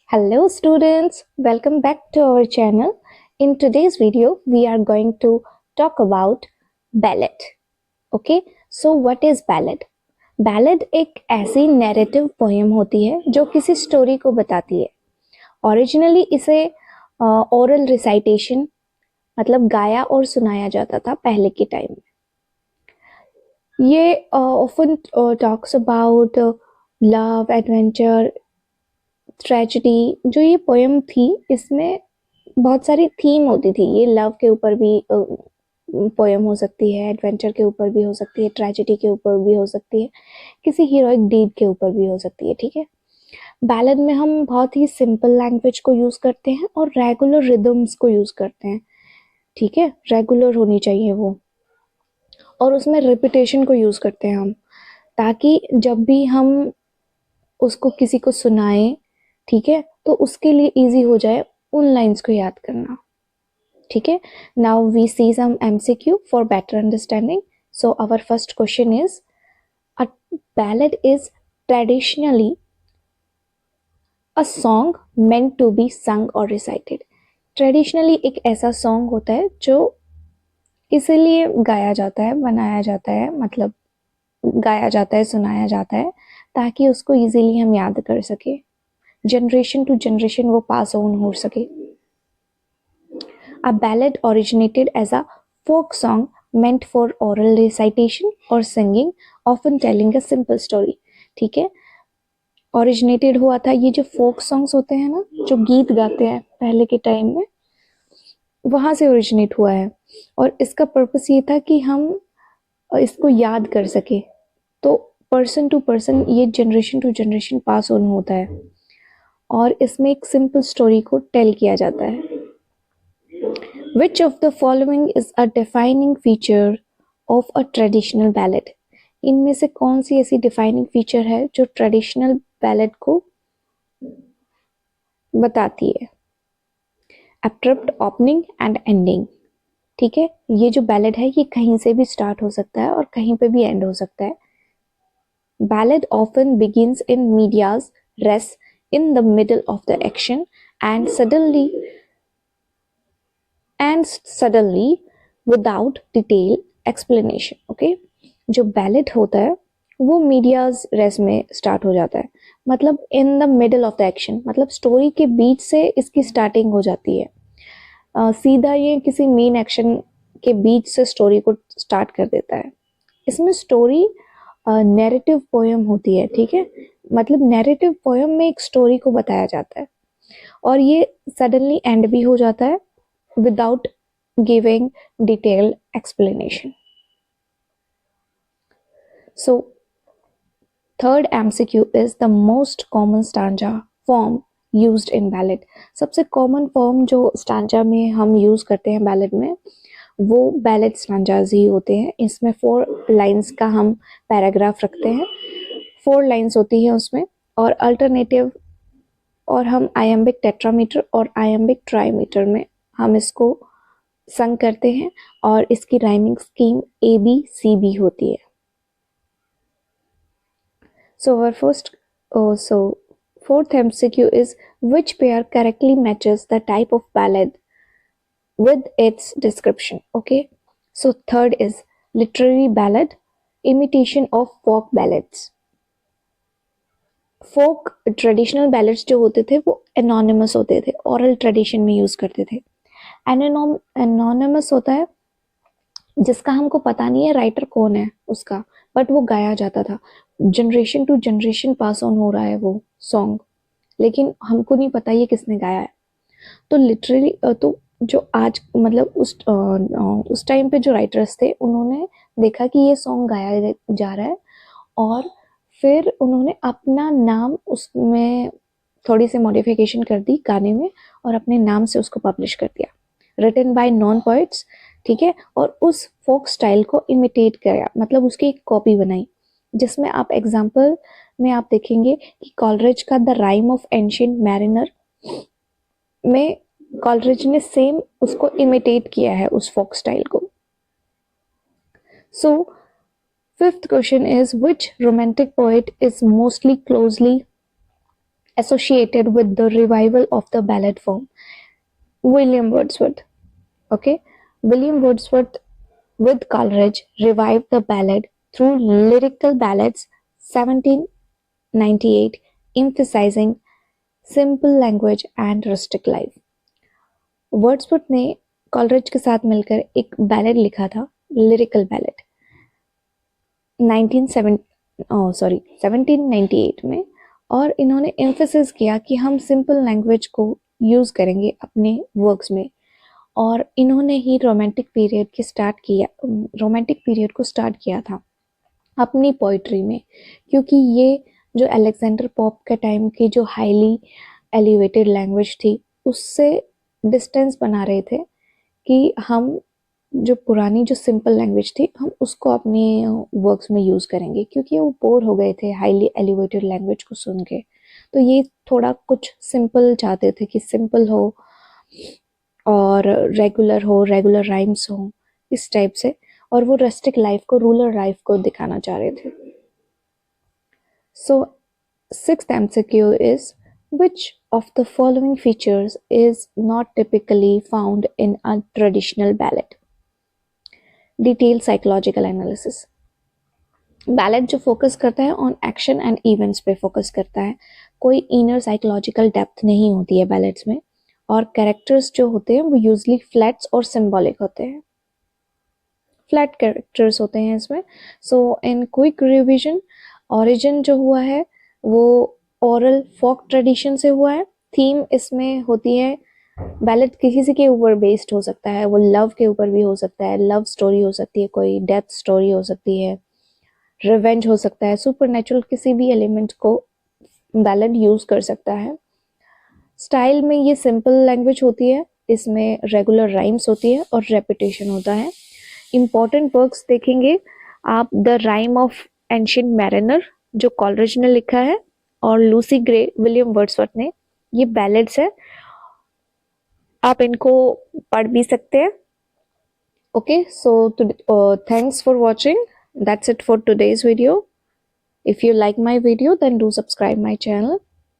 Hello students, welcome back to our channel. In today's video, we are going to talk about ballad. Okay, so what is ballad? Ballad एक ऐसी narrative poem होती है जो किसी story को बताती है. ओरिजिनली इसे ओरल रिसाइटेशन मतलब गाया और सुनाया जाता था पहले के टाइम में. ये often talks about love, adventure, tragedy. जो ये पोएम थी इसमें बहुत सारी थीम होती थी. ये लव के ऊपर भी पोएम हो सकती है, एडवेंचर के ऊपर भी हो सकती है, ट्रेजेडी के ऊपर भी हो सकती है, किसी हीरोइक डीड के ऊपर भी हो सकती है. ठीक है. बैलेड में हम बहुत ही सिंपल लैंग्वेज को यूज करते हैं और रेगुलर रिदम्स को यूज करते हैं. ठीक है, रेगुलर होनी चाहिए वो. और उसमें रिपीटेशन को यूज करते हैं हम, ताकि जब भी हम उसको किसी को सुनाएं, ठीक है, तो उसके लिए इजी हो जाए उन लाइंस को याद करना. ठीक है. Now we see some MCQ for better understanding. So our first question is, a ballad is traditionally a song meant to be sung or recited. Traditionally एक ऐसा सॉन्ग होता है जो इसीलिए गाया जाता है, बनाया जाता है, मतलब गाया जाता है, सुनाया जाता है, ताकि उसको इजीली हम याद कर सके, जनरेशन टू जनरेशन वो पास ऑन हो सके. A ballad originated as a folk song meant for oral recitation or singing, often telling a simple story. ठीक है. ओरिजिनेटेड हुआ था, ये जो फोक सॉन्ग्स होते हैं ना, जो गीत गाते हैं पहले के टाइम में, वहां से ओरिजिनेट हुआ है. और इसका पर्पस ये था कि हम इसको याद कर सके. तो पर्सन टू पर्सन ये generation to generation pass on होता है और इसमें एक सिंपल स्टोरी को टेल किया जाता है. Which of the following is a defining feature of a traditional ballad? इनमें से कौन सी ऐसी डिफाइनिंग फीचर है जो ट्रेडिशनल बैलेड को बताती है? Abrupt opening and ending. ठीक है, ये जो बैलेड है ये कहीं से भी स्टार्ट हो सकता है और कहीं पे भी एंड हो सकता है. Ballad often begins in medias res, in the middle of the action, and suddenly without detailed explanation. Okay, जो बैलेड होता है वो मीडियाज रेस में स्टार्ट हो जाता है, मतलब in the middle of the action, मतलब स्टोरी के बीच से इसकी स्टार्टिंग हो जाती है. सीधा ये किसी मेन एक्शन के बीच से स्टोरी को स्टार्ट कर देता है. इसमें स्टोरी नैरेटिव पोएम होती है. ठीक है, मतलब नैरेटिव पोएम में एक स्टोरी को बताया जाता है और ये सडनली एंड भी हो जाता है without giving detailed explanation. So, third MCQ is the most common stanza form used in ballad. सबसे कॉमन फॉर्म जो स्टांजा में हम यूज करते हैं बैलेड में, वो बैलेड स्टांजाज ही होते हैं. इसमें 4 लाइंस का हम पैराग्राफ रखते हैं. 4 लाइंस होती है उसमें, और अल्टरनेटिव और हम आयम्बिक टेट्रामीटर और आयम्बिक ट्राईमीटर में हम इसको संग करते हैं और इसकी राइमिंग स्कीम ABCB होती है. So our fourth MCQ is, which pair correctly matches the type of ballad with its description? Okay, so third is literary ballad, imitation of folk ballads. Folk traditional ballads जो होते थे वो anonymous होते थे, oral tradition में use करते थे. Anonymous होता है जिसका हमको पता नहीं है राइटर कौन है उसका, बट वो गाया जाता था. Generation to generation pass on हो रहा है वो सॉन्ग, लेकिन हमको नहीं पता ये किसने गाया है. तो लिटरली तो जो आज मतलब उस टाइम पे जो राइटर्स थे उन्होंने देखा कि ये सॉन्ग गाया जा रहा है और फिर उन्होंने अपना नाम उसमें थोड़ी सी मॉडिफिकेशन कर दी गाने में और अपने नाम से उसको पब्लिश कर दिया, रिटन बाय नॉन पोइट्स. ठीक है, और उस फोक स्टाइल को इमिटेट किया, मतलब उसकी एक कॉपी बनाई, जिसमें आप एग्जाम्पल में आप देखेंगे कि कॉलरिज का the rhyme of ancient mariner में कॉलरिज ने सेम उसको इमिटेट किया है उस फोक स्टाइल को. सो fifth question is, which romantic poet is most closely associated with the revival of the ballad form. William Wordsworth. Okay, William Wordsworth with Coleridge revived the ballad through lyrical ballads 1798, emphasizing simple language and rustic life. Wordsworth ने Coleridge के साथ मिलकर एक ballad लिखा था, lyrical ballad 1798 में, और इन्होंने एम्फेसिस किया कि हम सिंपल लैंग्वेज को यूज़ करेंगे अपने वर्क्स में, और इन्होंने ही रोमांटिक पीरियड को स्टार्ट किया था अपनी पोइट्री में, क्योंकि ये जो अलेक्जेंडर पॉप के टाइम की जो हाईली एलिवेटेड लैंग्वेज थी उससे डिस्टेंस बना रहे थे कि हम जो पुरानी जो सिंपल लैंग्वेज थी हम उसको अपने वर्क्स में यूज़ करेंगे, क्योंकि वो बोर हो गए थे हाईली एलिवेटेड लैंग्वेज को सुन के। तो ये थोड़ा कुछ सिंपल चाहते थे कि सिंपल हो और रेगुलर राइम्स हो, इस टाइप से, और वो रस्टिक लाइफ को, रूरल लाइफ को दिखाना चाह रहे थे। So sixth MCQ is, which of the following features is not typically found in a traditional ballad? Detailed psychological analysis. Ballad जो फोकस करता है ऑन एक्शन एंड इवेंट्स पे फोकस करता है, कोई इनर साइकोलॉजिकल डेप्थ नहीं होती है बैलेड्स में, और कैरेक्टर्स जो होते हैं वो यूजली फ्लैट्स और सिंबॉलिक होते हैं, फ्लैट कैरेक्टर्स होते हैं इसमें। सो इन क्विक रिविजन, ओरिजिन जो हुआ है वो ओरल फोक ट्रेडिशन से हुआ है। थीम इसमें होती है, बैलेड किसी के ऊपर बेस्ड हो सकता है, वो लव के ऊपर भी हो सकता है, लव स्टोरी हो सकती है, कोई डेथ स्टोरी हो सकती है, रिवेंज हो सकता है, सुपरनेचुरल किसी भी एलिमेंट को बैलेड यूज कर सकता है। स्टाइल में ये सिंपल लैंग्वेज होती है, इसमें रेगुलर राइम्स होती है और रेपिटेशन होता है। इम्पॉर्टेंट वर्क्स देखेंगे आप, the rhyme of ancient mariner जो कॉलरिज ने लिखा है, और लूसी ग्रे विलियम वर्ड्सवर्थ ने, ये बैलेड्स है, आप इनको पढ़ भी सकते हैं। Okay, so thanks for watching. That's it for today's video. If you like my video, then do subscribe my channel.